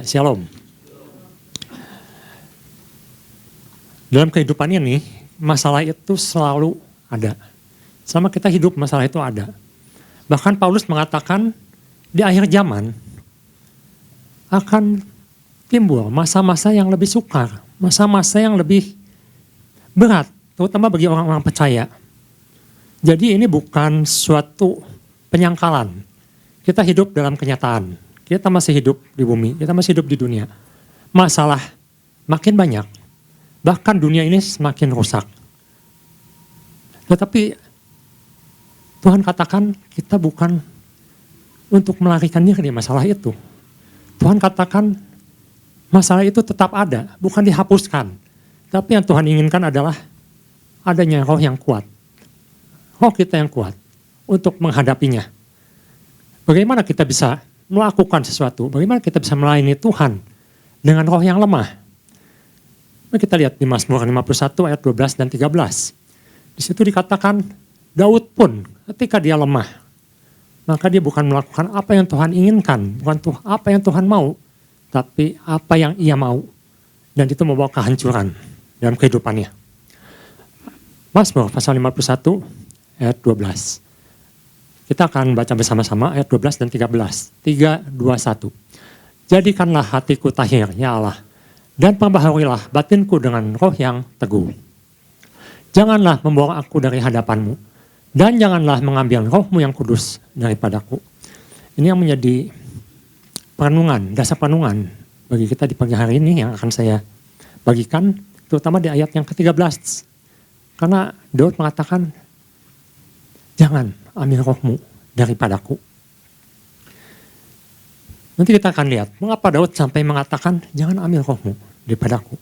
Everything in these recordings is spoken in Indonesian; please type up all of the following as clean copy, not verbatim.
Shalom. Dalam kehidupan ini, masalah itu selalu ada. Selama kita hidup, masalah itu ada. Bahkan Paulus mengatakan di akhir zaman akan timbul masa-masa yang lebih sukar, masa-masa yang lebih berat, terutama bagi orang-orang percaya. Jadi ini bukan suatu penyangkalan. Kita hidup dalam kenyataan. Kita masih hidup di bumi, kita masih hidup di dunia. Masalah makin banyak, bahkan dunia ini semakin rusak. Tetapi Tuhan katakan kita bukan untuk melarikan diri dari masalah itu. Tuhan katakan masalah itu tetap ada, bukan dihapuskan. Tapi yang Tuhan inginkan adalah adanya roh yang kuat. Roh kita yang kuat untuk menghadapinya. Bagaimana kita bisa melakukan sesuatu, bagaimana kita bisa melayani Tuhan dengan roh yang lemah. Mari kita lihat di Mazmur 51 ayat 12 dan 13. Di situ dikatakan Daud pun ketika dia lemah, maka dia bukan melakukan apa yang Tuhan inginkan, bukan apa yang Tuhan mau, tapi apa yang ia mau. Dan itu membawa kehancuran dalam kehidupannya. Mazmur pasal 51 ayat 12. Kita akan baca bersama-sama ayat 12 dan 13. 3, 2, 1. Jadikanlah hatiku tahir, ya Allah, dan perbaharuilah batinku dengan roh yang teguh. Janganlah membawa aku dari hadapanmu, dan janganlah mengambil rohmu yang kudus daripadaku. Ini yang menjadi perenungan, dasar perenungan bagi kita di pagi hari ini yang akan saya bagikan, terutama di ayat yang ke-13. Karena Daud mengatakan, jangan ambil rohmu daripadaku. Nanti kita akan lihat mengapa Daud sampai mengatakan jangan ambil rohmu daripadaku.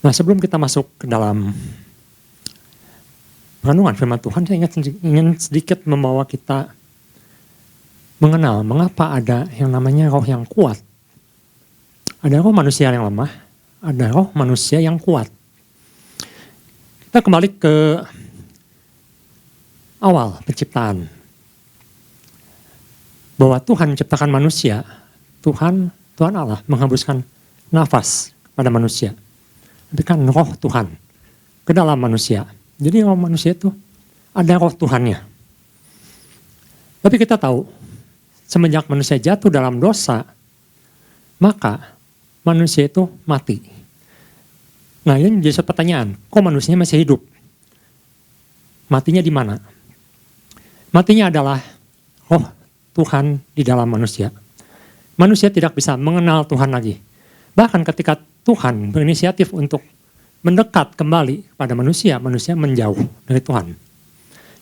Nah, sebelum kita masuk ke dalam renungan firman Tuhan, saya ingin sedikit membawa kita mengenal mengapa ada yang namanya roh yang kuat. Ada roh manusia yang lemah, ada roh manusia yang kuat. Kita kembali ke awal penciptaan. Bahwa Tuhan menciptakan manusia, Tuhan Allah menghembuskan nafas pada manusia. Berikan roh Tuhan ke dalam manusia. Jadi roh manusia itu ada roh Tuhannya. Tapi kita tahu, semenjak manusia jatuh dalam dosa, maka manusia itu mati. Nah, ini jadi satu pertanyaan, kok manusia masih hidup? Matinya di mana? Matinya adalah roh Tuhan di dalam manusia. Manusia tidak bisa mengenal Tuhan lagi. Bahkan ketika Tuhan berinisiatif untuk mendekat kembali kepada manusia, manusia menjauh dari Tuhan.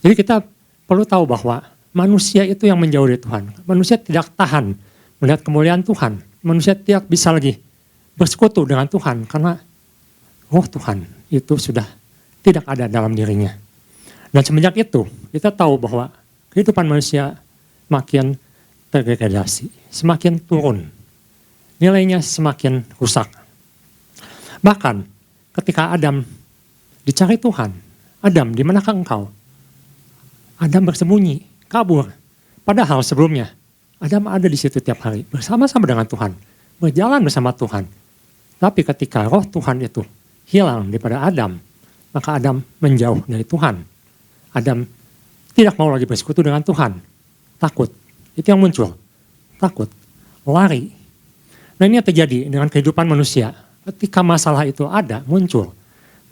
Jadi kita perlu tahu bahwa manusia itu yang menjauh dari Tuhan. Manusia tidak tahan melihat kemuliaan Tuhan. Manusia tidak bisa lagi bersekutu dengan Tuhan karena roh Tuhan itu sudah tidak ada dalam dirinya. Dan semenjak itu kita tahu bahwa kehidupan manusia makin terdegradasi, semakin turun. Nilainya semakin rusak. Bahkan ketika Adam dicari Tuhan, Adam, di manakah engkau? Adam bersembunyi, kabur. Padahal sebelumnya Adam ada di situ tiap hari, bersama-sama dengan Tuhan, berjalan bersama Tuhan. Tapi ketika roh Tuhan itu hilang daripada Adam, maka Adam menjauh dari Tuhan. Adam tidak mau lagi bersekutu dengan Tuhan. Takut. Itu yang muncul. Takut. Lari. Nah, ini yang terjadi dengan kehidupan manusia. Ketika masalah itu ada, muncul,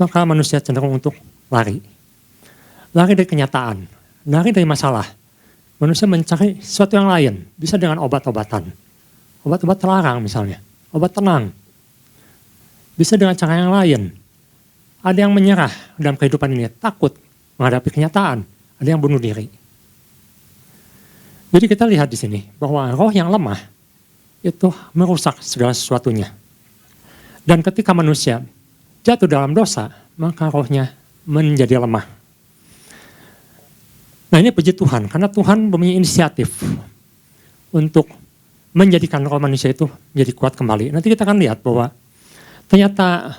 maka manusia cenderung untuk lari. Lari dari kenyataan. Lari dari masalah. Manusia mencari sesuatu yang lain. Bisa dengan obat-obatan. Obat-obat terlarang misalnya. Obat tenang. Bisa dengan cara yang lain. Ada yang menyerah dalam kehidupan ini. Takut menghadapi kenyataan. Ada yang bunuh diri. Jadi kita lihat di sini bahwa roh yang lemah itu merusak segala sesuatunya. Dan ketika manusia jatuh dalam dosa, maka rohnya menjadi lemah. Nah, ini puji Tuhan, karena Tuhan mempunyai inisiatif untuk menjadikan roh manusia itu menjadi kuat kembali. Nanti kita akan lihat bahwa ternyata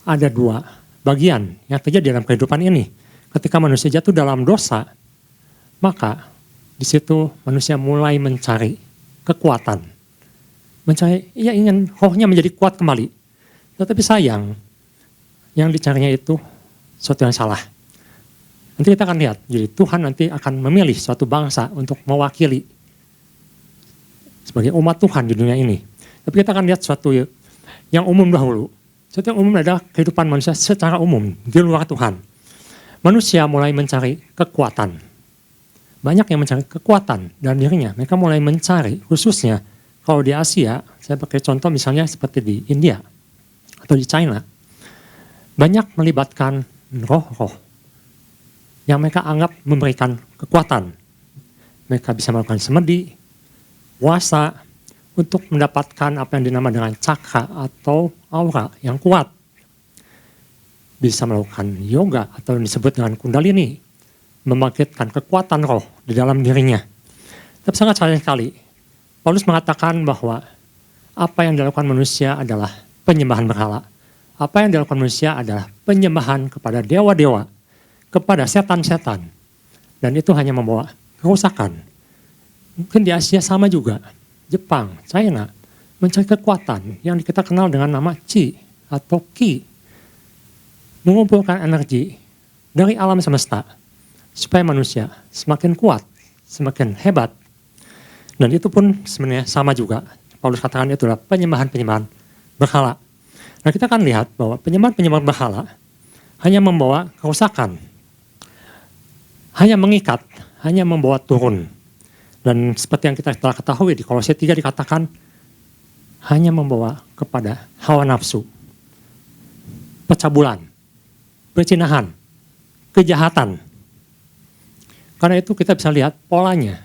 ada dua bagian yang terjadi dalam kehidupan ini. Ketika manusia jatuh dalam dosa, maka di situ manusia mulai mencari kekuatan. mencari, ia ingin rohnya menjadi kuat kembali. Tetapi sayang, yang dicarinya itu sesuatu yang salah. Nanti kita akan lihat, jadi Tuhan nanti akan memilih suatu bangsa untuk mewakili sebagai umat Tuhan di dunia ini. Tapi kita akan lihat sesuatu yang umum dahulu. Sesuatu yang umum adalah kehidupan manusia secara umum, di luar Tuhan. Manusia mulai mencari kekuatan. Banyak yang mencari kekuatan dalam dirinya. Mereka mulai mencari, khususnya kalau di Asia, saya pakai contoh misalnya seperti di India atau di China. Banyak melibatkan roh-roh yang mereka anggap memberikan kekuatan. Mereka bisa melakukan semedi, puasa, untuk mendapatkan apa yang dinamakan dengan cakra atau aura yang kuat. Bisa melakukan yoga atau yang disebut dengan kundalini, membangkitkan kekuatan roh di dalam dirinya. Tapi sangat sayang sekali, Paulus mengatakan bahwa apa yang dilakukan manusia adalah penyembahan berhala. Apa yang dilakukan manusia adalah penyembahan kepada dewa-dewa, kepada setan-setan. Dan itu hanya membawa kerusakan. Mungkin di Asia sama juga. Jepang, China, mencari kekuatan yang kita kenal dengan nama Qi atau Qi. Mengumpulkan energi dari alam semesta supaya manusia semakin kuat, semakin hebat. Dan itu pun sebenarnya sama juga. Paulus katakan itu adalah penyembahan-penyembahan berhala. Nah, kita akan lihat bahwa penyembahan-penyembahan berhala hanya membawa kerusakan, hanya mengikat, hanya membawa turun. Dan seperti yang kita telah ketahui di Kolose 3 dikatakan hanya membawa kepada hawa nafsu, pencabulan, perzinahan, kejahatan. Karena itu kita bisa lihat polanya.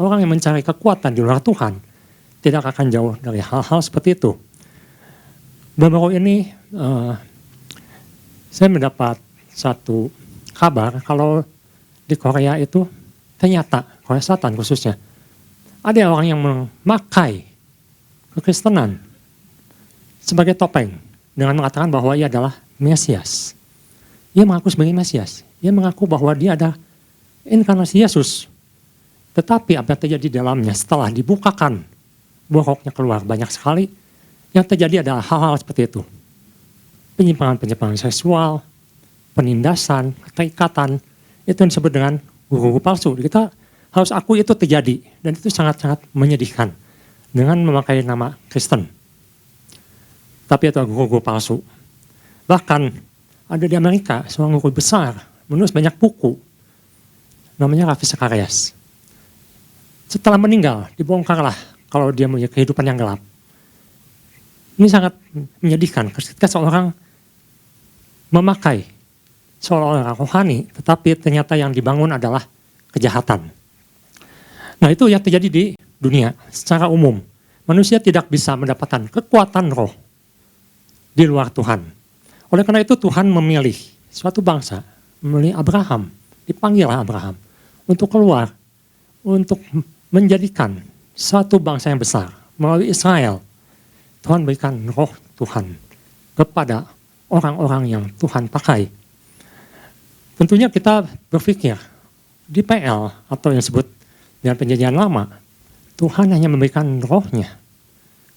Orang yang mencari kekuatan di luar Tuhan tidak akan jauh dari hal-hal seperti itu. Baru ini saya mendapat satu kabar kalau di Korea itu ternyata, Korea Selatan khususnya, ada orang yang memakai kekristenan sebagai topeng dengan mengatakan bahwa ia adalah Mesias. Ia mengaku sebagai Mesias. Ia mengaku bahwa dia adalah inkarnasi Yesus. Tetapi apa yang terjadi di dalamnya setelah dibukakan, boroknya keluar banyak sekali, yang terjadi adalah hal-hal seperti itu. Penyimpangan-penyimpangan seksual, penindasan, keterikatan, itu yang disebut dengan guru-guru palsu. Kita harus akui itu terjadi, dan itu sangat-sangat menyedihkan dengan memakai nama Kristen. Tapi itu guru-guru palsu. Bahkan ada di Amerika seorang guru besar menulis banyak buku, namanya Ravi Zacharias. Setelah meninggal, dibongkarlah kalau dia punya kehidupan yang gelap. Ini sangat menyedihkan ketika seorang memakai seolah-olah rohani, tetapi ternyata yang dibangun adalah kejahatan. Nah, itu yang terjadi di dunia secara umum. Manusia tidak bisa mendapatkan kekuatan roh di luar Tuhan. Oleh karena itu Tuhan memilih suatu bangsa, memilih Abraham, dipanggil Abraham untuk keluar, untuk menjadikan suatu bangsa yang besar. Melalui Israel, Tuhan berikan roh Tuhan kepada orang-orang yang Tuhan pakai. Tentunya kita berpikir di PL atau yang disebut dengan perjanjian lama, Tuhan hanya memberikan rohnya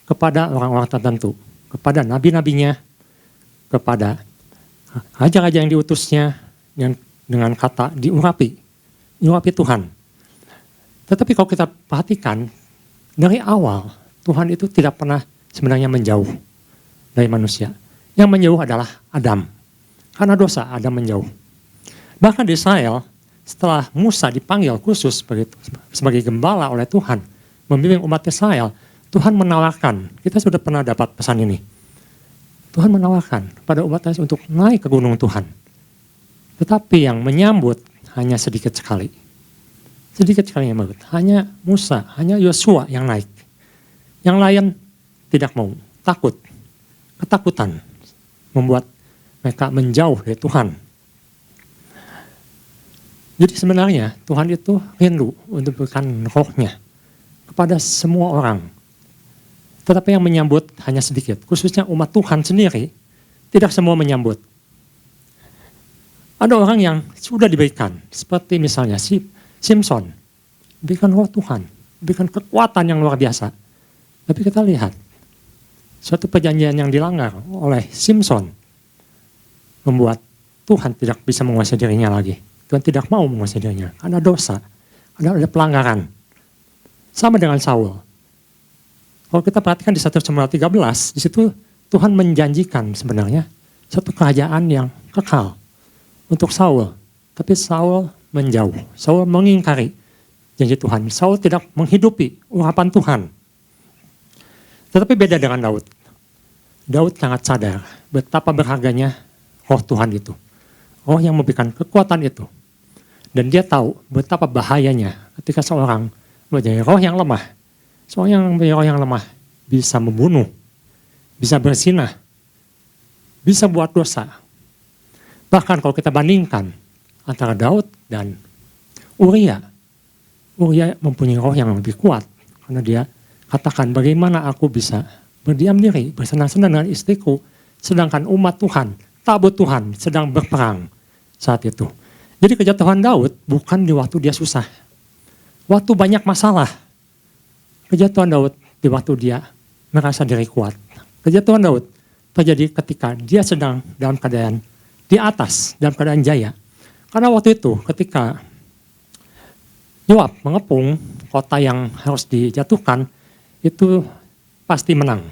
kepada orang-orang tertentu, kepada nabi-nabinya, kepada raja-raja yang diutusnya, yang dengan kata diurapi Tuhan. Tetapi kalau kita perhatikan, dari awal Tuhan itu tidak pernah sebenarnya menjauh dari manusia. Yang menjauh adalah Adam. Karena dosa, Adam menjauh. Bahkan di Israel, setelah Musa dipanggil khusus sebagai gembala oleh Tuhan, membimbing umat Israel, Tuhan menawarkan, kita sudah pernah dapat pesan ini, Tuhan menawarkan pada umat Israel untuk naik ke gunung Tuhan. Tetapi yang menyambut hanya sedikit sekali. Sedikit sekali yang menyambut. Hanya Musa, hanya Yosua yang naik. Yang lain tidak mau, takut. Ketakutan membuat mereka menjauh dari Tuhan. Jadi sebenarnya Tuhan itu rindu untuk memberikan rohnya kepada semua orang. Tetapi yang menyambut hanya sedikit. Khususnya umat Tuhan sendiri, tidak semua menyambut. Ada orang yang sudah diberikan, seperti misalnya Simpson, diberikan roh Tuhan, diberikan kekuatan yang luar biasa. Tapi kita lihat, suatu perjanjian yang dilanggar oleh Simpson membuat Tuhan tidak bisa menguasai dirinya lagi. Tuhan tidak mau menguasai dirinya. Ada dosa, ada pelanggaran. Sama dengan Saul. Kalau kita perhatikan di 1 Samuel 13, di situ Tuhan menjanjikan sebenarnya satu kerajaan yang kekal untuk Saul. Tapi Saul menjauh. Saul mengingkari janji Tuhan. Saul tidak menghidupi urapan Tuhan. Tetapi beda dengan Daud. Daud sangat sadar betapa berharganya roh Tuhan itu. Roh yang memberikan kekuatan itu. Dan dia tahu betapa bahayanya ketika seorang menjadi roh yang lemah. Seorang yang menjadi roh yang lemah bisa membunuh, bisa berzina, bisa buat dosa. Bahkan kalau kita bandingkan antara Daud dan Uria mempunyai roh yang lebih kuat. Karena dia katakan bagaimana aku bisa berdiam diri, bersenang-senang dengan istriku. Sedangkan umat Tuhan, tabut Tuhan sedang berperang saat itu. Jadi kejatuhan Daud bukan di waktu dia susah. Waktu banyak masalah. Kejatuhan Daud di waktu dia merasa diri kuat. Kejatuhan Daud terjadi ketika dia sedang dalam keadaan di atas, dalam keadaan jaya. Karena waktu itu ketika Yoab mengepung kota yang harus dijatuhkan, itu pasti menang.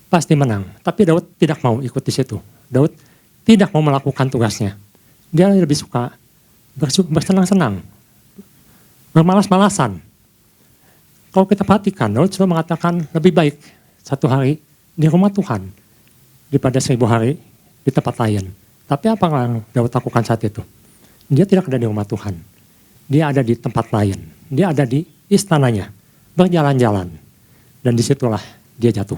Pasti menang. Tapi Daud tidak mau ikut di situ. Daud tidak mau melakukan tugasnya. Dia lebih suka bersenang-senang, bermalas-malasan. Kalau kita perhatikan, Daud selalu mengatakan lebih baik satu hari di rumah Tuhan daripada 1000 hari di tempat lain. Tapi apa yang Daud lakukan saat itu? Dia tidak ada di rumah Tuhan. Dia ada di tempat lain. Dia ada di istananya, berjalan-jalan. Dan disitulah dia jatuh.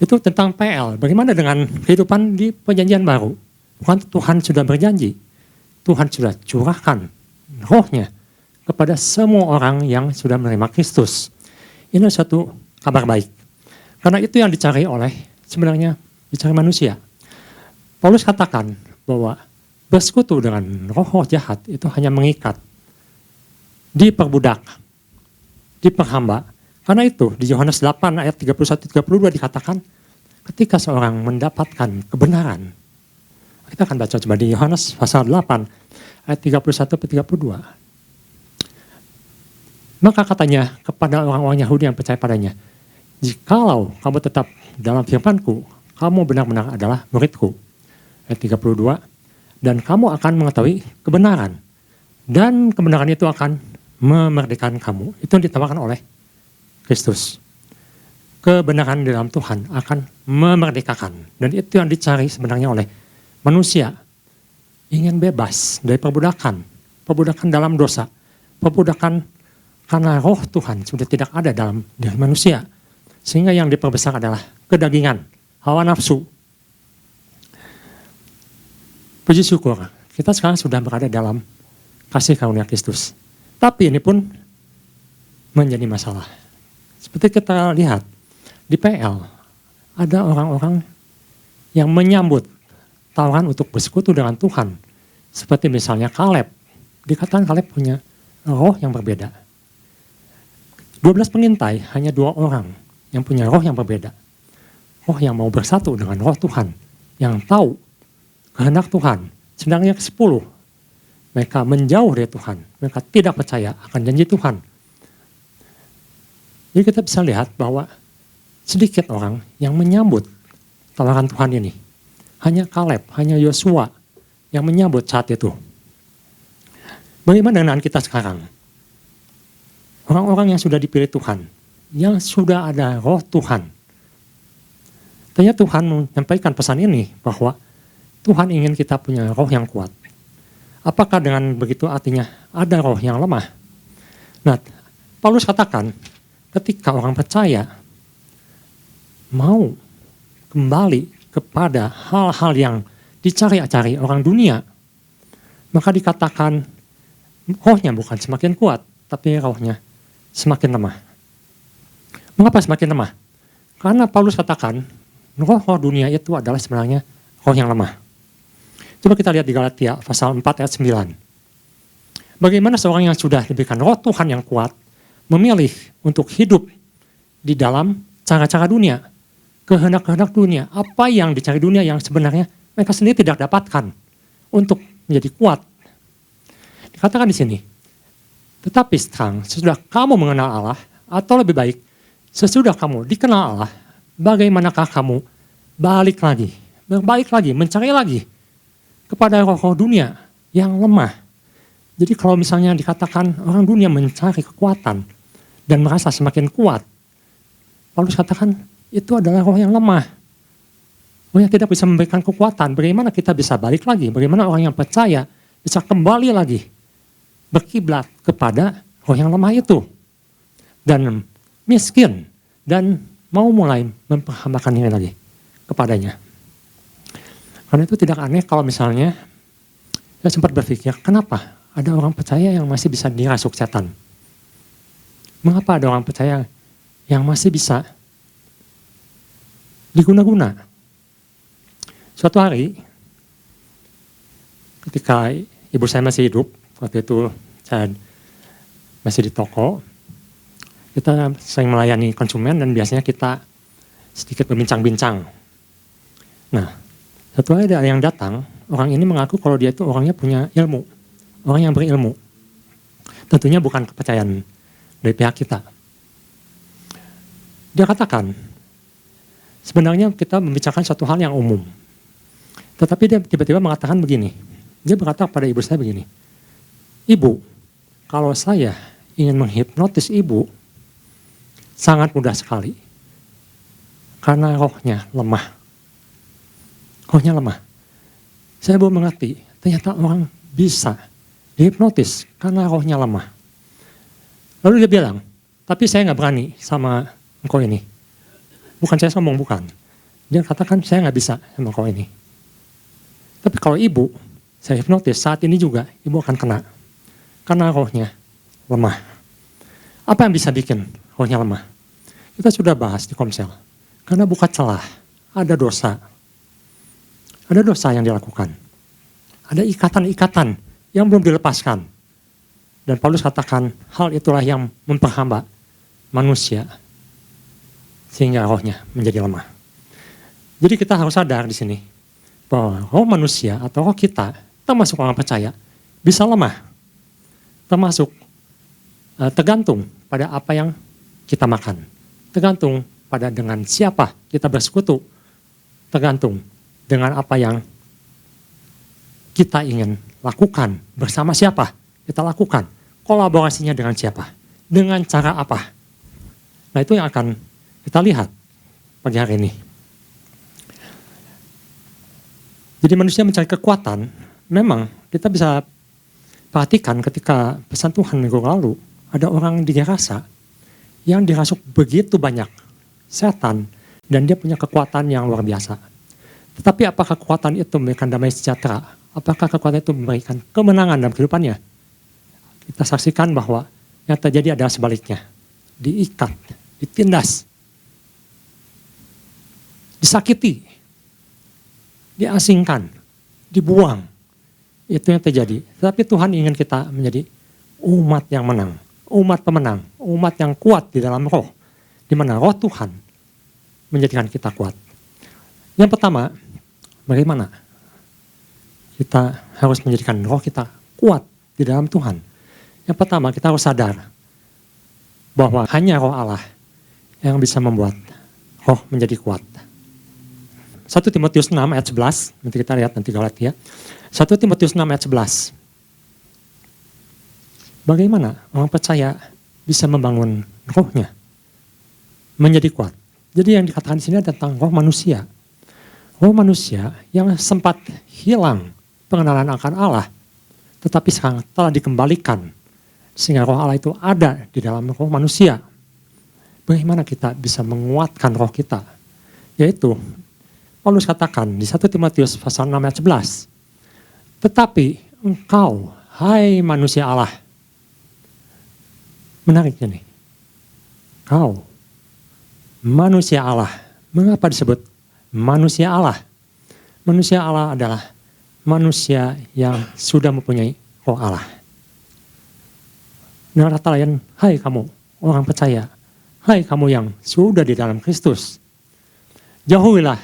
Itu tentang PL. Bagaimana dengan kehidupan di perjanjian baru? Bukan Tuhan sudah berjanji. Tuhan sudah curahkan rohnya kepada semua orang yang sudah menerima Kristus. Ini satu kabar baik. Karena itu yang dicari oleh, sebenarnya dicari manusia. Paulus katakan bahwa bersekutu dengan roh-roh jahat itu hanya mengikat, diperbudak, diperhamba. Karena itu di Yohanes 8 ayat 31-32 dikatakan ketika seorang mendapatkan kebenaran. Kita akan baca coba di Yohanes pasal 8 ayat 31-32. Maka katanya kepada orang-orang Yahudi yang percaya padanya, jikalau kamu tetap dalam firman-Ku, kamu benar-benar adalah murid-Ku. Ayat 32, dan kamu akan mengetahui kebenaran. Dan kebenaran itu akan memerdekakan kamu. Itu yang ditawarkan oleh Kristus. Kebenaran di dalam Tuhan akan memerdekakan. Dan itu yang dicari sebenarnya oleh manusia. Ingin bebas dari perbudakan. Perbudakan dalam dosa. Perbudakan karena roh Tuhan sudah tidak ada dalam diri manusia. Sehingga yang diperbesar adalah kedagingan, hawa nafsu. Puji syukur, kita sekarang sudah berada dalam kasih karunia Kristus. Tapi ini pun menjadi masalah. Seperti kita lihat di PL, ada orang-orang yang menyambut tawaran untuk bersekutu dengan Tuhan. Seperti misalnya Kaleb. Dikatakan Kaleb punya roh yang berbeda. 12 pengintai, hanya 2 orang yang punya roh yang berbeda. Roh yang mau bersatu dengan roh Tuhan. Yang tahu kehendak Tuhan. Sedangkan yang ke-10, mereka menjauh dari Tuhan. Mereka tidak percaya akan janji Tuhan. Jadi kita bisa lihat bahwa sedikit orang yang menyambut tawaran Tuhan ini. Hanya Kaleb, hanya Yosua yang menyambut saat itu. Bagaimana dengan kita sekarang? Orang-orang yang sudah dipilih Tuhan, yang sudah ada roh Tuhan. Ternyata Tuhan menyampaikan pesan ini bahwa Tuhan ingin kita punya roh yang kuat. Apakah dengan begitu artinya ada roh yang lemah? Nah, Paulus katakan ketika orang percaya mau kembali kepada hal-hal yang dicari-cari orang dunia, maka dikatakan rohnya bukan semakin kuat, tapi rohnya semakin lemah. Mengapa semakin lemah? Karena Paulus katakan roh-roh dunia itu adalah sebenarnya roh yang lemah. Coba kita lihat di Galatia pasal 4 ayat 9. Bagaimana seorang yang sudah diberikan roh Tuhan yang kuat memilih untuk hidup di dalam cara-cara dunia, kehendak-kehendak dunia, apa yang dicari dunia yang sebenarnya mereka sendiri tidak dapatkan untuk menjadi kuat. Dikatakan di sini, tetapi sekarang sesudah kamu mengenal Allah, atau lebih baik, sesudah kamu dikenal Allah, bagaimanakah kamu berbalik lagi, mencari lagi kepada roh-roh dunia yang lemah. Jadi kalau misalnya dikatakan orang dunia mencari kekuatan dan merasa semakin kuat, Paulus katakan itu adalah roh yang lemah. Roh yang tidak bisa memberikan kekuatan. Bagaimana kita bisa balik lagi? Bagaimana orang yang percaya bisa kembali lagi berkiblat kepada roh yang lemah itu. Dan miskin. Dan mau mulai memperhambakan diri lagi kepadanya. Karena itu tidak aneh kalau misalnya saya sempat berpikir, kenapa ada orang percaya yang masih bisa dirasuk setan? Mengapa ada orang percaya yang masih bisa diguna-guna? Suatu hari, ketika ibu saya masih hidup, waktu itu saya masih di toko, kita sering melayani konsumen dan biasanya kita sedikit berbincang-bincang. Nah, satu hari ada yang datang, orang ini mengaku kalau dia itu orangnya punya ilmu, orang yang berilmu. Tentunya bukan kepercayaan dari pihak kita. Dia katakan, sebenarnya kita membicarakan suatu hal yang umum. Tetapi dia tiba-tiba mengatakan begini. Dia berkata pada ibu saya begini, Ibu, kalau saya ingin menghipnotis ibu, sangat mudah sekali. Karena rohnya lemah. Rohnya lemah. Saya baru mengerti, ternyata orang bisa dihipnotis karena rohnya lemah. Lalu dia bilang, tapi saya nggak berani sama engkau ini. Bukan saya sombong, bukan. Dia katakan saya nggak bisa sama engkau ini. Tapi kalau ibu, saya hipnotis saat ini juga, ibu akan kena. Karena rohnya lemah. Apa yang bisa bikin rohnya lemah? Kita sudah bahas di Komsel. Karena buka celah, ada dosa. Ada dosa yang dilakukan. Ada ikatan-ikatan yang belum dilepaskan. Dan Paulus katakan hal itulah yang memperhamba manusia sehingga rohnya menjadi lemah. Jadi kita harus sadar di sini bahwa roh manusia atau roh kita, termasuk orang percaya, bisa lemah. Termasuk tergantung pada apa yang kita makan. Tergantung pada dengan siapa kita bersekutu. Tergantung dengan apa yang kita ingin lakukan, bersama siapa kita lakukan, kolaborasinya dengan siapa, dengan cara apa. Nah itu yang akan kita lihat pagi hari ini. Jadi manusia mencari kekuatan, memang kita bisa perhatikan ketika pesan Tuhan minggu lalu, ada orang di Gerasa yang dirasuk begitu banyak setan dan dia punya kekuatan yang luar biasa. Tetapi apakah kekuatan itu memberikan damai sejahtera? Apakah kekuatan itu memberikan kemenangan dalam kehidupannya? Kita saksikan bahwa yang terjadi adalah sebaliknya. Diikat, ditindas, disakiti, diasingkan, dibuang. Itu yang terjadi. Tetapi Tuhan ingin kita menjadi umat yang menang, umat pemenang, umat yang kuat di dalam roh. Di mana roh Tuhan menjadikan kita kuat. Yang pertama, bagaimana kita harus menjadikan roh kita kuat di dalam Tuhan. Yang pertama, kita harus sadar bahwa hanya roh Allah yang bisa membuat roh menjadi kuat. 1 Timotius 6 ayat 11, nanti kita lihat nanti Galatia. 1 Timotius 6 ayat 11. Bagaimana orang percaya bisa membangun rohnya menjadi kuat? Jadi yang dikatakan di sini tentang roh manusia. Roh manusia yang sempat hilang pengenalan akan Allah, tetapi sekarang telah dikembalikan sehingga roh Allah itu ada di dalam roh manusia. Bagaimana kita bisa menguatkan roh kita? Yaitu Paulus katakan di 1 Timotius pasal 6 ayat 11. Tetapi engkau, hai manusia Allah. Menariknya nih. Kau, manusia Allah. Mengapa disebut manusia Allah? Manusia Allah adalah manusia yang sudah mempunyai roh Allah. Dengan kata lain, hai kamu, orang percaya, hai kamu yang sudah di dalam Kristus, jauhilah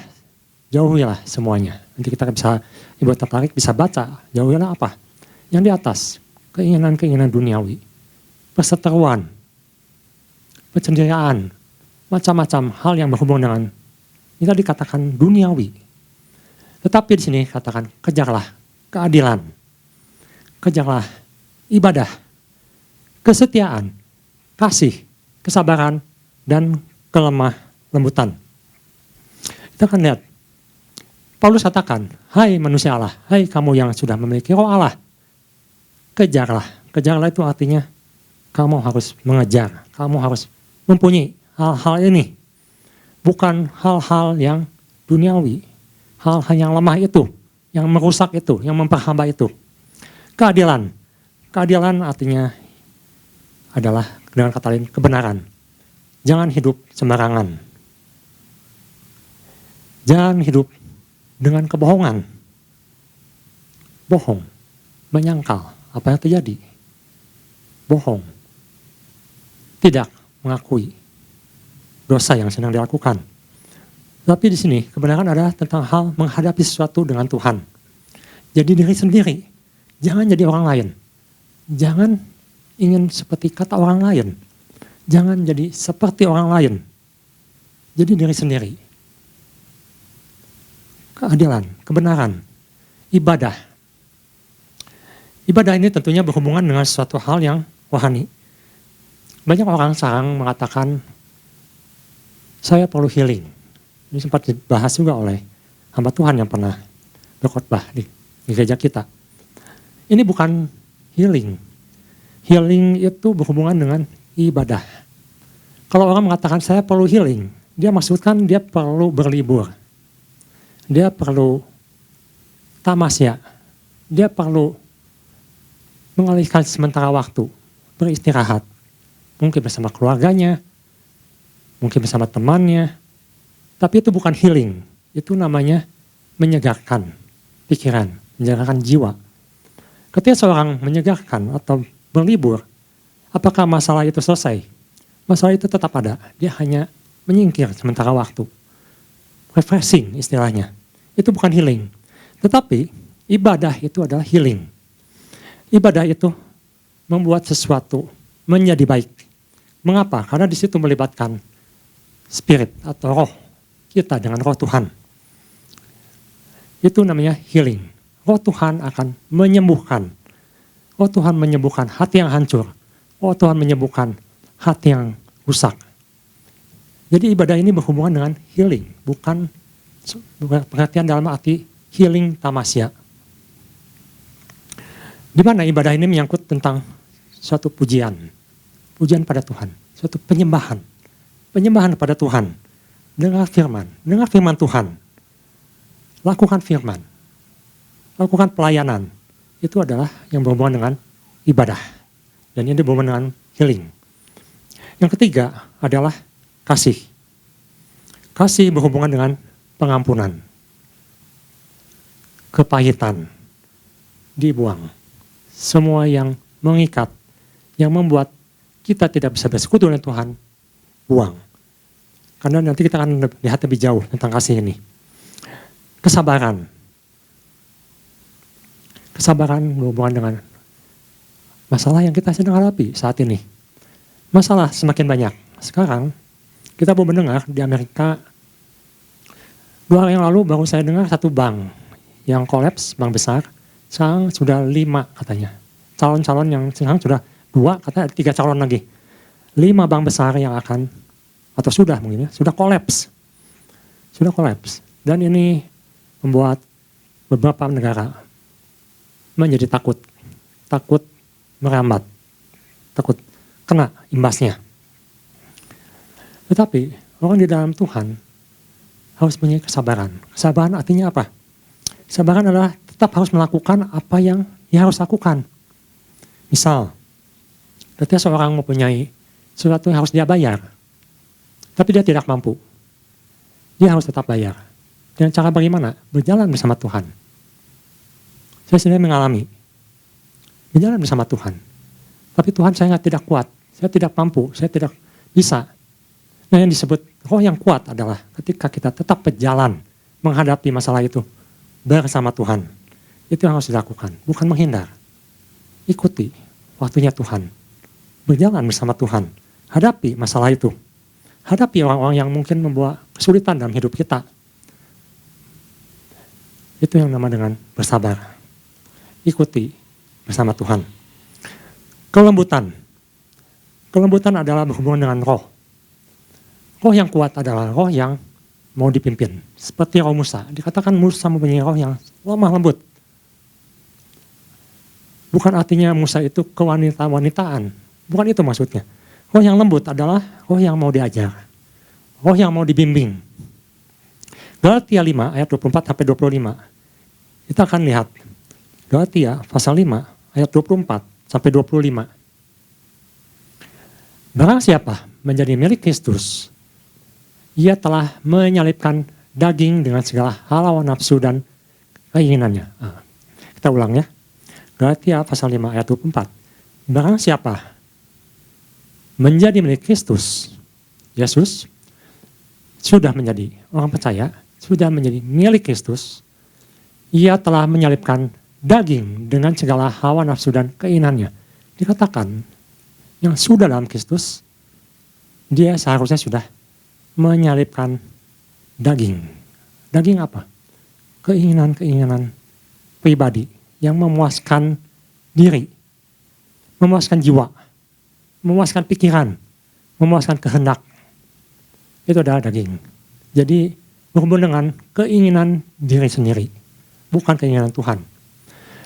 semuanya. Nanti kita bisa, ibu tertarik bisa baca, jauhilah apa? Yang di atas, keinginan-keinginan duniawi, perseteruan, penceriaan, macam-macam hal yang berhubungan dengan, ini dikatakan duniawi. Tetapi di sini katakan, kejarlah keadilan, kejarlah ibadah, kesetiaan, kasih, kesabaran, dan kelemah lembutan. Kita akan lihat, Paulus katakan, hai manusia Allah, hai kamu yang sudah memiliki roh Allah, kejarlah. Kejarlah itu artinya kamu harus mengejar, kamu harus mempunyai hal-hal ini. Bukan hal-hal yang duniawi, hal-hal yang lemah itu, yang merusak itu, yang memperhamba itu. Keadilan. Keadilan artinya adalah dengan kata lain kebenaran. Jangan hidup sembarangan. Jangan hidup dengan kebohongan. Bohong, menyangkal apa yang terjadi. Bohong, tidak mengakui dosa yang sedang dilakukan. Tapi di sini kebenaran adalah tentang hal menghadapi sesuatu dengan Tuhan. Jadi diri sendiri, jangan jadi orang lain. Jangan ingin seperti kata orang lain. Jangan jadi seperti orang lain. Jadi diri sendiri. Keadilan, kebenaran, ibadah. Ibadah ini tentunya berhubungan dengan suatu hal yang rohani. Banyak orang sekarang mengatakan, saya perlu healing. Ini sempat dibahas juga oleh hamba Tuhan yang pernah berkhotbah di gereja kita. Ini bukan healing. Healing itu berhubungan dengan ibadah. Kalau orang mengatakan saya perlu healing, dia maksudkan dia perlu berlibur. Dia perlu tamasya. Dia perlu mengalihkan sementara waktu, beristirahat. Mungkin bersama keluarganya, mungkin bersama temannya. Tapi itu bukan healing. Itu namanya menyegarkan pikiran, menyegarkan jiwa. Ketika seorang menyegarkan atau berlibur, apakah masalah itu selesai? Masalah itu tetap ada. Dia hanya menyingkir sementara waktu. Refreshing istilahnya. Itu bukan healing. Tetapi ibadah itu adalah healing. Ibadah itu membuat sesuatu menjadi baik. Mengapa? Karena di situ melibatkan spirit atau roh kita dengan roh Tuhan. Itu namanya healing. Roh Tuhan akan menyembuhkan. Roh Tuhan menyembuhkan hati yang hancur. Roh Tuhan menyembuhkan hati yang rusak. Jadi ibadah ini berhubungan dengan healing. Bukan pengertian dalam arti healing tamasya. Di mana ibadah ini menyangkut tentang suatu pujian. Pujian pada Tuhan. Suatu penyembahan. Penyembahan pada Tuhan. Dengar firman Tuhan. Lakukan firman. Lakukan pelayanan. Itu adalah yang berhubungan dengan ibadah. Dan ini berhubungan dengan healing. Yang ketiga adalah kasih. Kasih berhubungan dengan pengampunan. Kepahitan. Dibuang. Semua yang mengikat, yang membuat kita tidak bisa bersekutu dengan Tuhan, buang. Karena nanti kita akan lihat lebih jauh tentang kasih ini. Kesabaran. Kesabaran berhubungan dengan masalah yang kita sedang hadapi saat ini. Masalah semakin banyak. Sekarang kita baru mendengar di Amerika, 2 hari yang lalu baru saya dengar satu bank yang kolaps, bank besar. Sekarang sudah 5 katanya. Calon-calon yang sekarang sudah 2, katanya 3 calon lagi. 5 bank besar yang akan, atau sudah mungkin ya, sudah kolaps. Sudah kolaps. Dan ini membuat beberapa negara menjadi takut. Takut merambat. Takut kena imbasnya. Tetapi orang di dalam Tuhan harus punya kesabaran. Kesabaran artinya apa? Kesabaran adalah tetap harus melakukan apa yang dia harus lakukan. Misal, ketika seorang mempunyai sesuatu yang harus dia bayar, tapi dia tidak mampu, dia harus tetap bayar. Dengan cara bagaimana? Berjalan bersama Tuhan. Saya sendiri mengalami, berjalan bersama Tuhan. Tapi Tuhan saya tidak kuat, saya tidak mampu, saya tidak bisa. Nah yang disebut roh yang kuat adalah ketika kita tetap berjalan menghadapi masalah itu bersama Tuhan. Itu yang harus dilakukan, bukan menghindar. Ikuti waktunya Tuhan. Berjalan bersama Tuhan. Hadapi masalah itu. Hadapi orang-orang yang mungkin membawa kesulitan dalam hidup kita. Itu yang nama dengan bersabar. Ikuti bersama Tuhan. Kelembutan. Kelembutan adalah berhubungan dengan roh. Roh yang kuat adalah roh yang mau dipimpin. Seperti roh Musa. Dikatakan Musa mempunyai roh yang lemah lembut. Bukan artinya Musa itu kewanita-wanitaan. Bukan itu maksudnya. Roh yang lembut adalah roh yang mau diajar. Roh yang mau dibimbing. Galatia 5 ayat 24 sampai 25. Kita akan lihat. Galatia pasal 5 ayat 24 sampai 25. Barang siapa menjadi milik Kristus, ia telah menyalibkan daging dengan segala hawa nafsu dan keinginannya. Kita ulang ya. Galatia pasal 5 ayat 24. Barang siapa menjadi milik Kristus, Yesus sudah menjadi orang percaya, sudah menjadi milik Kristus, ia telah menyalibkan daging dengan segala hawa nafsu dan keinginannya. Dikatakan yang sudah dalam Kristus, dia seharusnya sudah menyalibkan daging. Daging apa? Keinginan-keinginan pribadi yang memuaskan diri, memuaskan jiwa, memuaskan pikiran, memuaskan kehendak. Itu adalah daging. Jadi berhubungan dengan keinginan diri sendiri, bukan keinginan Tuhan.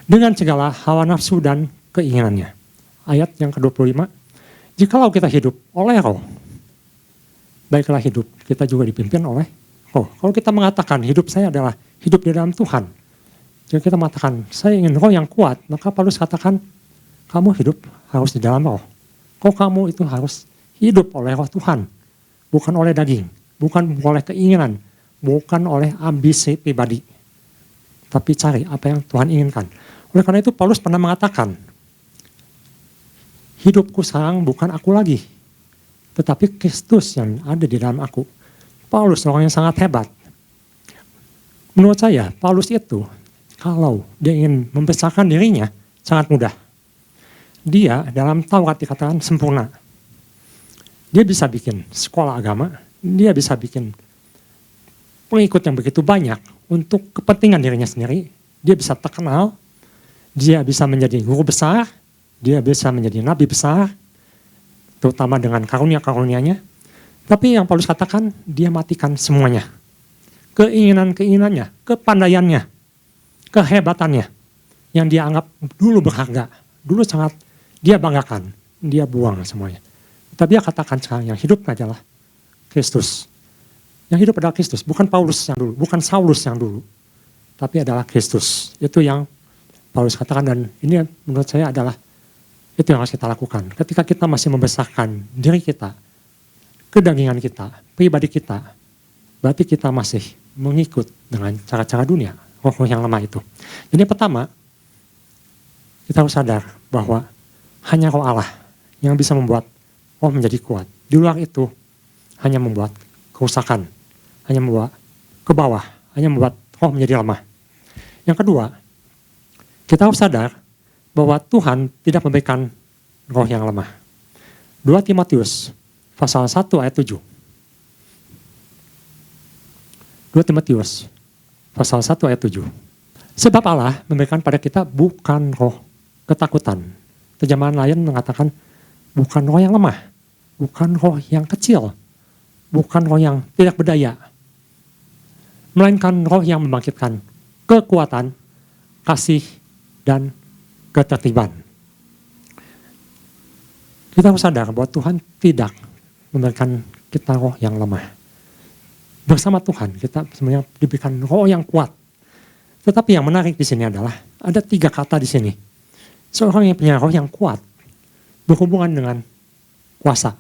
Dengan segala hawa nafsu dan keinginannya. Ayat yang ke-25, jikalau kita hidup oleh roh, baiklah hidup kita juga dipimpin oleh roh. Kalau kita mengatakan hidup saya adalah hidup di dalam Tuhan, jika kita mengatakan saya ingin roh yang kuat, maka Paulus katakan kamu hidup harus di dalam roh. Kok kamu itu harus hidup oleh roh Tuhan, bukan oleh daging, bukan oleh keinginan, bukan oleh ambisi pribadi. Tapi cari apa yang Tuhan inginkan. Oleh karena itu Paulus pernah mengatakan, hidupku sekarang bukan aku lagi, tetapi Kristus yang ada di dalam aku. Paulus orang yang sangat hebat. Menurut saya, Paulus itu, kalau dia ingin membesarkan dirinya, sangat mudah. Dia dalam Taurat dikatakan sempurna. Dia bisa bikin sekolah agama, dia bisa bikin pengikut yang begitu banyak untuk kepentingan dirinya sendiri. Dia bisa terkenal, dia bisa menjadi guru besar, dia bisa menjadi nabi besar, terutama dengan karunia-karunianya. Tapi yang Paulus katakan, dia matikan semuanya. Keinginan-keinginannya, kepandaiannya, kehebatannya, yang dia anggap dulu berharga, dulu sangat dia banggakan, dia buang semuanya. Tapi dia katakan sekarang yang hidup adalah Kristus. Yang hidup adalah Kristus, bukan Paulus yang dulu, bukan Saulus yang dulu, tapi adalah Kristus. Itu yang Paulus katakan, dan ini menurut saya adalah itu yang harus kita lakukan. Ketika kita masih membesarkan diri kita, kedagingan kita, pribadi kita, berarti kita masih mengikut dengan cara-cara dunia, roh-roh yang lemah itu. Jadi pertama, kita harus sadar bahwa hanya roh Allah yang bisa membuat roh menjadi kuat. Di luar itu hanya membuat kerusakan, hanya membuat ke bawah, hanya membuat roh menjadi lemah. Yang kedua, kita harus sadar bahwa Tuhan tidak memberikan roh yang lemah. 2 Timotius pasal 1 ayat 7. 2 Timotius pasal 1 ayat 7. Sebab Allah memberikan pada kita bukan roh ketakutan. Terjemahan lain mengatakan bukan roh yang lemah, bukan roh yang kecil, bukan roh yang tidak berdaya, melainkan roh yang membangkitkan kekuatan, kasih, dan ketertiban. Kita harus sadar bahwa Tuhan tidak memberikan kita roh yang lemah. Bersama Tuhan kita sebenarnya diberikan roh yang kuat. Tetapi yang menarik di sini adalah ada 3 kata di sini. Seorang yang punya roh yang kuat berhubungan dengan kuasa,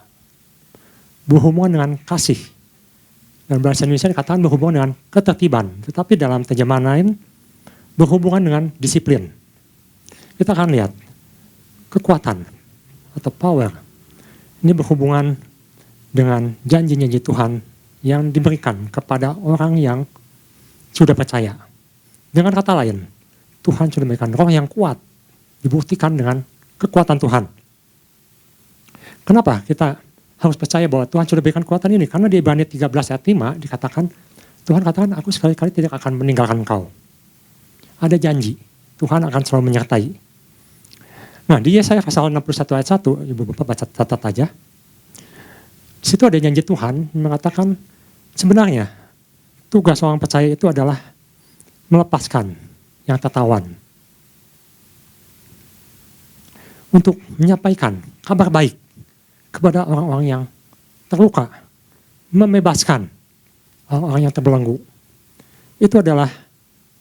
berhubungan dengan kasih. Dalam bahasa Indonesia dikatakan berhubungan dengan ketertiban. Tetapi dalam terjemahan lain berhubungan dengan disiplin. Kita akan lihat kekuatan atau power Ini berhubungan dengan janji-janji Tuhan yang diberikan kepada orang yang sudah percaya. Dengan kata lain, Tuhan sudah memberikan roh yang kuat, dibuktikan dengan kekuatan Tuhan. Kenapa kita harus percaya bahwa Tuhan sudah berikan kekuatan ini? Karena di Ibrani 13 ayat 5 dikatakan, Tuhan katakan, aku sekali-kali tidak akan meninggalkan engkau. Ada janji, Tuhan akan selalu menyertai. Nah, di Yesaya pasal 61 ayat 1, Ibu Bapak baca catat aja. Di situ ada janji Tuhan mengatakan, sebenarnya tugas orang percaya itu adalah melepaskan yang tertawan. Untuk menyampaikan kabar baik kepada orang-orang yang terluka, membebaskan orang-orang yang terbelenggu. Itu adalah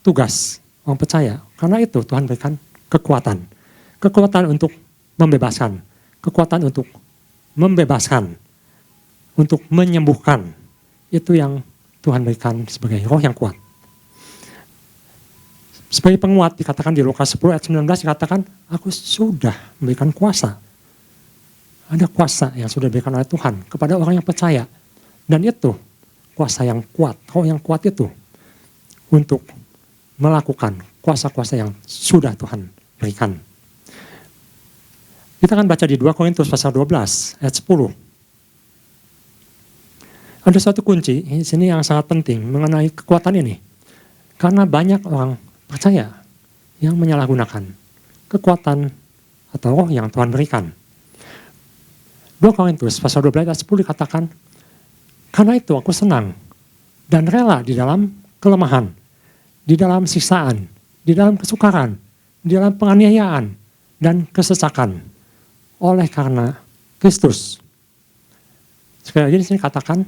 tugas orang percaya. Karena itu Tuhan berikan kekuatan. Kekuatan untuk membebaskan. Kekuatan untuk membebaskan. Untuk menyembuhkan. Itu yang Tuhan berikan sebagai roh yang kuat. Sebagai penguat dikatakan di Lukas 10 ayat 19 dikatakan, aku sudah memberikan kuasa. Ada kuasa yang sudah diberikan oleh Tuhan kepada orang yang percaya. Dan itu kuasa yang kuat, roh yang kuat itu untuk melakukan kuasa-kuasa yang sudah Tuhan berikan. Kita akan baca di 2 Korintus pasal 12 ayat 10. Ada satu kunci di sini yang sangat penting mengenai kekuatan ini. Karena banyak orang percaya yang menyalahgunakan kekuatan atau roh yang Tuhan berikan. 2 Korintus pasal 12 ayat 10 dikatakan, karena itu aku senang dan rela di dalam kelemahan, di dalam siksaan, di dalam kesukaran, di dalam penganiayaan dan kesesakan oleh karena Kristus. Sekali lagi di sini katakan,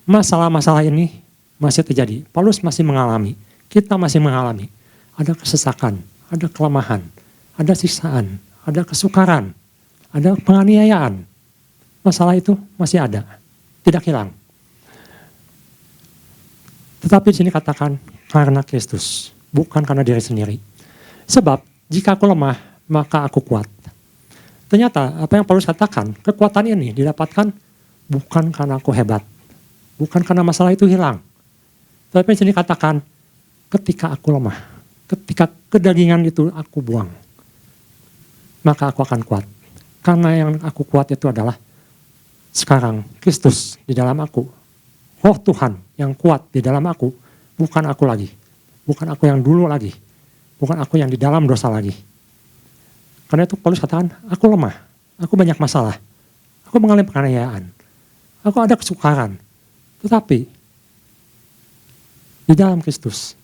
masalah-masalah ini masih terjadi. Paulus masih mengalami, kita masih mengalami. Ada kesesakan, ada kelemahan, ada siksaan, ada kesukaran, ada penganiayaan. Masalah itu masih ada, tidak hilang. Tetapi di sini katakan karena Kristus, bukan karena diri sendiri. Sebab jika aku lemah, maka aku kuat. Ternyata apa yang Paulus katakan, kekuatan ini didapatkan bukan karena aku hebat, bukan karena masalah itu hilang. Tapi di sini katakan ketika aku lemah, ketika kedagingan itu aku buang, maka aku akan kuat. Karena yang aku kuat itu adalah sekarang Kristus di dalam aku. Roh Tuhan yang kuat di dalam aku, bukan aku lagi. Bukan aku yang dulu lagi. Bukan aku yang di dalam dosa lagi. Karena itu Paulus katakan, aku lemah. Aku banyak masalah. Aku mengalami penganiayaan. Aku ada kesukaran. Tetapi di dalam Kristus,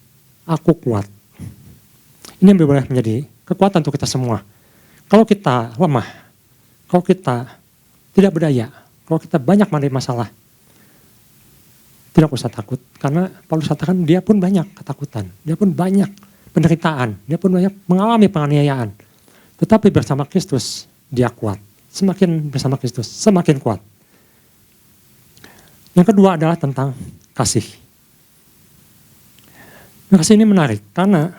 aku kuat. Ini yang boleh menjadi kekuatan untuk kita semua. Kalau kita lemah, kalau kita tidak berdaya, kalau kita banyak mengalami masalah, tidak usah takut. Karena Paulus katakan dia pun banyak ketakutan. Dia pun banyak penderitaan. Dia pun banyak mengalami penganiayaan. Tetapi bersama Kristus dia kuat. Semakin bersama Kristus, semakin kuat. Yang kedua adalah tentang kasih. Kasih ini menarik karena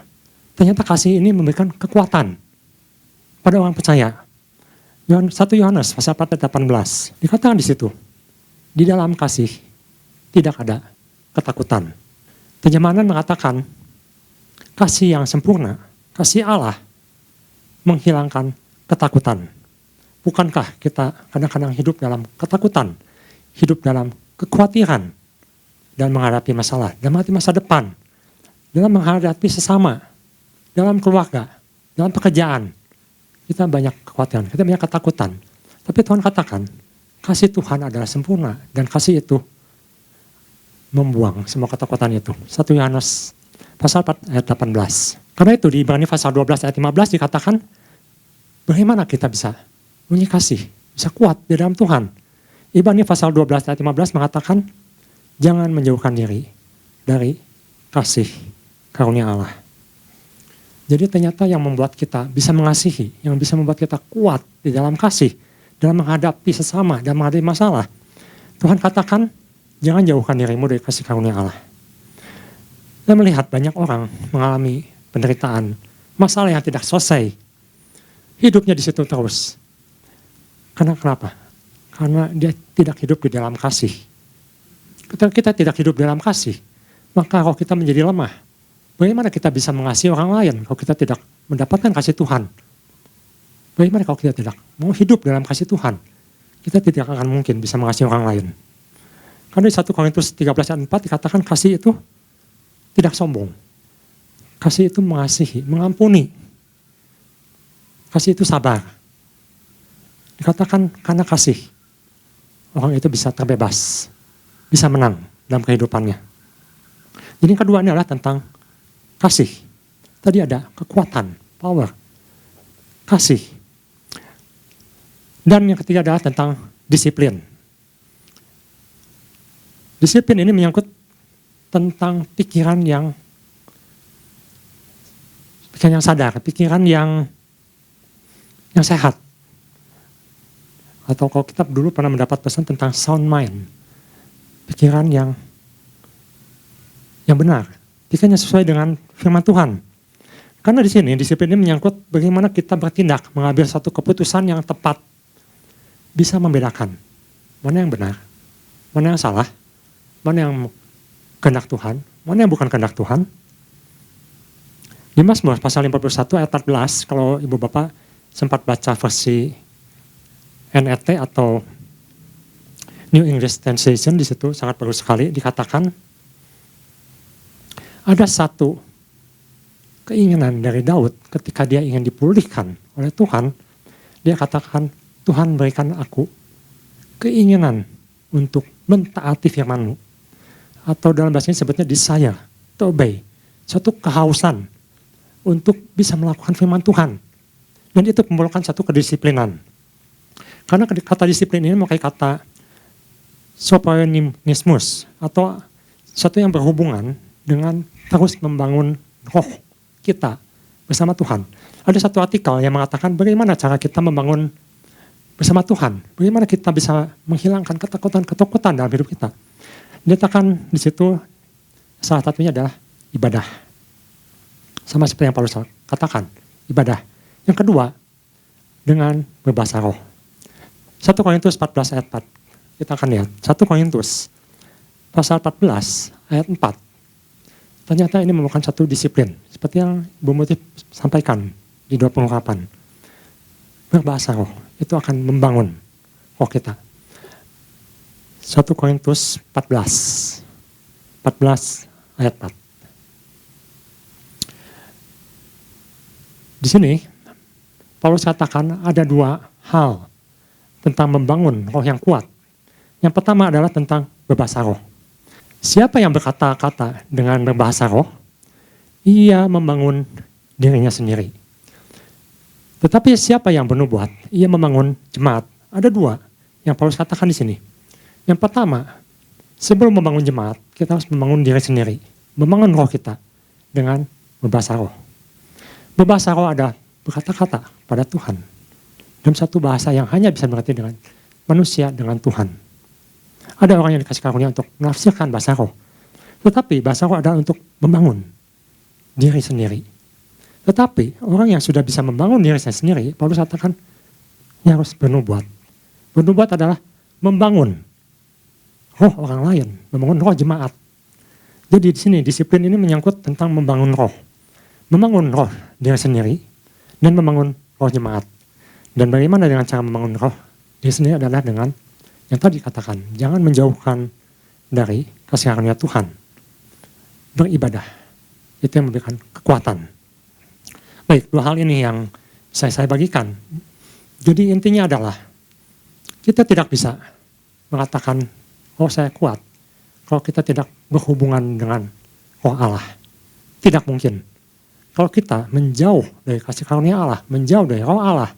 ternyata kasih ini memberikan kekuatan pada orang percaya. 1 Yohanes pasal 4 ayat 18 dikatakan di situ, di dalam kasih tidak ada ketakutan. Terjemahan mengatakan kasih yang sempurna, kasih Allah menghilangkan ketakutan. Bukankah kita kadang-kadang hidup dalam ketakutan, hidup dalam kekhawatiran dan menghadapi masalah, dalam menghadapi masa depan, dalam menghadapi sesama, dalam keluarga, dalam pekerjaan. Kita banyak kekhawatiran, kita banyak ketakutan. Tapi Tuhan katakan, kasih Tuhan adalah sempurna dan kasih itu membuang semua ketakutan itu. 1 Yohanes pasal 4 ayat 18. Karena itu di Ibrani pasal 12 ayat 15 dikatakan, bagaimana kita bisa punya kasih, bisa kuat di dalam Tuhan. Ibrani pasal 12 ayat 15 mengatakan, jangan menjauhkan diri dari kasih karunia Allah. Jadi ternyata yang membuat kita bisa mengasihi, yang bisa membuat kita kuat di dalam kasih, dalam menghadapi sesama, dalam menghadapi masalah. Tuhan katakan, jangan jauhkan dirimu dari kasih karunia Allah. Saya melihat banyak orang mengalami penderitaan, masalah yang tidak selesai. Hidupnya di situ terus. Karena kenapa? Karena dia tidak hidup di dalam kasih. Ketika kita tidak hidup dalam kasih, maka roh kita menjadi lemah. Bagaimana kita bisa mengasihi orang lain kalau kita tidak mendapatkan kasih Tuhan? Bagaimana kalau kita tidak mau hidup dalam kasih Tuhan? Kita tidak akan mungkin bisa mengasihi orang lain. Karena di 1 Korintus 13 ayat 4 dikatakan kasih itu tidak sombong. Kasih itu mengasihi, mengampuni. Kasih itu sabar. Dikatakan karena kasih, orang itu bisa terbebas, bisa menang dalam kehidupannya. Jadi yang kedua ini adalah tentang kasih. Tadi ada kekuatan, power, kasih. Dan yang ketiga adalah tentang disiplin. Disiplin ini menyangkut tentang pikiran yang sadar, pikiran yang sehat. Atau kalau kita dulu pernah mendapat pesan tentang sound mind, pikiran yang benar, pikirannya sesuai dengan firman Tuhan. Karena di sini disiplin ini menyangkut bagaimana kita bertindak, mengambil satu keputusan yang tepat, bisa membedakan mana yang benar, mana yang salah, mana yang kehendak Tuhan, mana yang bukan kehendak Tuhan. Di Mazmur pasal 51 ayat 14, kalau ibu bapak sempat baca versi NET atau New English Translation, di situ sangat bagus sekali dikatakan ada satu keinginan dari Daud ketika dia ingin dipulihkan oleh Tuhan. Dia katakan, Tuhan berikan aku keinginan untuk mentaati firman-Mu. Atau dalam bahasa ini sebutnya desire, to obey. Suatu kehausan untuk bisa melakukan firman Tuhan. Dan itu memerlukan satu kedisiplinan. Karena kata disiplin ini memakai kata sophronismus, atau sesuatu yang berhubungan dengan terus membangun roh kita bersama Tuhan. Ada satu artikel yang mengatakan bagaimana cara kita membangun bersama Tuhan, bagaimana kita bisa menghilangkan ketakutan dalam hidup kita. Dinyatakan di situ salah satunya adalah ibadah. Sama seperti yang Paulus katakan, ibadah. Yang kedua, dengan berbahasa roh. 1 Korintus 14 ayat 4. Kita akan lihat. 1 Korintus pasal 14 ayat 4. Ternyata ini merupakan satu disiplin. Seperti yang Bu Muti sampaikan di 2 pengungkapan. Berbahasa roh. Itu akan membangun roh kita. 1 Korintus 14 ayat 4. Di sini, Paulus katakan ada dua hal tentang membangun roh yang kuat. Yang pertama adalah tentang berbahasa roh. Siapa yang berkata-kata dengan berbahasa roh, ia membangun dirinya sendiri. Tetapi siapa yang bernubuat, ia membangun jemaat. Ada dua yang Paulus katakan di sini. Yang pertama, sebelum membangun jemaat, kita harus membangun diri sendiri. Membangun roh kita dengan berbahasa roh. Berbahasa roh ada berkata-kata pada Tuhan. Dalam satu bahasa yang hanya bisa berarti dengan manusia dengan Tuhan. Ada orang yang dikasih karunia untuk menafsirkan bahasa roh. Tetapi bahasa roh adalah untuk membangun diri sendiri. Tetapi orang yang sudah bisa membangun diri sendiri, Paulus katakan, dia harus bernubuat. Bernubuat adalah membangun roh orang lain, membangun roh jemaat. Jadi di sini disiplin ini menyangkut tentang membangun roh. Membangun roh diri sendiri dan membangun roh jemaat. Dan bagaimana dengan cara membangun roh diri sendiri adalah dengan yang tadi katakan, jangan menjauhkan dari kasih karunia Tuhan. Beribadah, itu yang memberikan kekuatan. Baik, dua hal ini yang saya bagikan. Jadi intinya adalah, kita tidak bisa mengatakan, oh saya kuat, kalau kita tidak berhubungan dengan roh Allah. Tidak mungkin. Kalau kita menjauh dari kasih karunia Allah, menjauh dari roh Allah,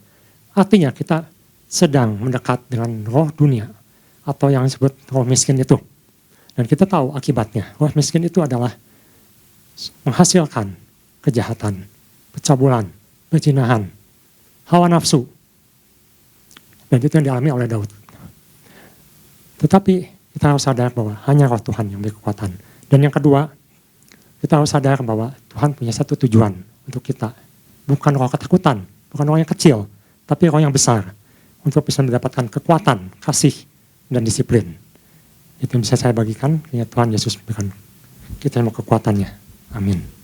artinya kita sedang mendekat dengan roh dunia, atau yang disebut roh miskin itu. Dan kita tahu akibatnya, roh miskin itu adalah menghasilkan kejahatan, pencabulan, perzinahan, hawa nafsu. Dan itu yang dialami oleh Daud. Tetapi kita harus sadar bahwa hanya roh Tuhan yang memiliki kekuatan. Dan yang kedua, kita harus sadar bahwa Tuhan punya satu tujuan untuk kita. Bukan roh ketakutan, bukan roh yang kecil, tapi roh yang besar. untuk bisa mendapatkan kekuatan, kasih, dan disiplin. Itu yang bisa saya bagikan, ya Tuhan Yesus berikan kita mau kekuatannya. Amin.